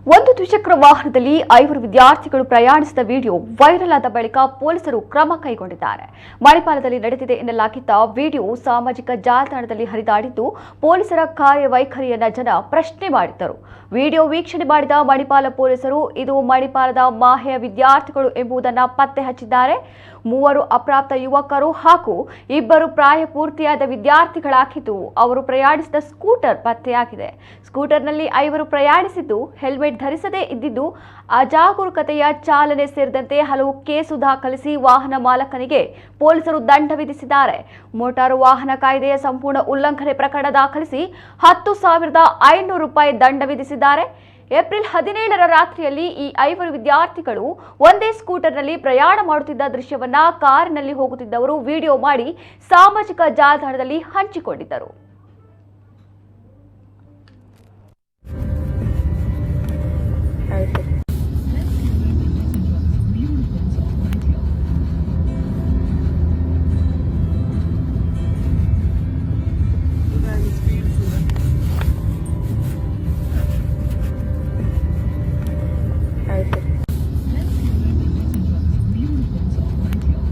ಒಂದು ದ್ವಿಚಕ್ರ ವಾಹನದಲ್ಲಿ 5 ವಿದ್ಯಾರ್ಥಿಗಳು ಪ್ರಯಾಣಿಸಿದ ವಿಡಿಯೋ ವೈರಲ್ ಆದ ಬಳಿಕ ಪೊಲೀಸರು ಕ್ರಮ ಕೈಗೊಂಡಿದ್ದಾರೆ. ಮಣಿಪಾಲದಲ್ಲಿ ನಡೆದಿದೆ ಎನ್ನಲಾಗಿದ್ದ ವಿಡಿಯೋ ಸಾಮಾಜಿಕ ಜಾಲತಾಣದಲ್ಲಿ ಹರಿದಾಡಿದ್ದು, ಪೊಲೀಸರ ಕಾರ್ಯವೈಖರಿಯನ್ನ ಜನ ಪ್ರಶ್ನೆ ಮಾಡಿದ್ದರು. ವಿಡಿಯೋ ವೀಕ್ಷಣೆ ಮಾಡಿದ ಮಣಿಪಾಲ ಪೊಲೀಸರು ಇದು ಮಣಿಪಾಲದ ಮಾಹೆಯ ವಿದ್ಯಾರ್ಥಿಗಳು ಎಂಬುದನ್ನು ಪತ್ತೆ ಹಚ್ಚಿದ್ದಾರೆ. 3 ಅಪ್ರಾಪ್ತ ಯುವಕರು ಹಾಗೂ 2 ಪ್ರಾಯಪೂರ್ತಿಯಾದ ವಿದ್ಯಾರ್ಥಿಗಳಾಗಿದ್ದು, ಅವರು ಪ್ರಯಾಣಿಸಿದ ಸ್ಕೂಟರ್ ಪತ್ತೆಯಾಗಿದೆ. ಸ್ಕೂಟರ್ನಲ್ಲಿ 5 ಪ್ರಯಾಣಿಸಿದ್ದು, ಹೆಲ್ಮೆಟ್ ಧರಿಸದೇ ಇದ್ದಿದ್ದು, ಅಜಾಗರೂಕತೆಯ ಚಾಲನೆ ಸೇರಿದಂತೆ ಹಲವು ಕೇಸು ದಾಖಲಿಸಿ ವಾಹನ ಮಾಲಕನಿಗೆ ಪೊಲೀಸರು ದಂಡ ವಿಧಿಸಿದ್ದಾರೆ. ಮೋಟಾರು ವಾಹನ ಕಾಯ್ದೆಯ ಸಂಪೂರ್ಣ ಉಲ್ಲಂಘನೆ ಪ್ರಕರಣ ದಾಖಲಿಸಿ 10,500 ರೂಪಾಯಿ ದಂಡ ವಿಧಿಸಿದ್ದಾರೆ. ಏಪ್ರಿಲ್ 17ರ ರಾತ್ರಿಯಲ್ಲಿ ಈ 5 ವಿದ್ಯಾರ್ಥಿಗಳು ಒಂದೇ ಸ್ಕೂಟರ್ನಲ್ಲಿ ಪ್ರಯಾಣ ಮಾಡುತ್ತಿದ್ದ ದೃಶ್ಯವನ್ನ ಕಾರಿನಲ್ಲಿ ಹೋಗುತ್ತಿದ್ದವರು ವಿಡಿಯೋ ಮಾಡಿ ಸಾಮಾಜಿಕ ಜಾಲತಾಣದಲ್ಲಿ ಹಂಚಿಕೊಂಡಿದ್ದರು.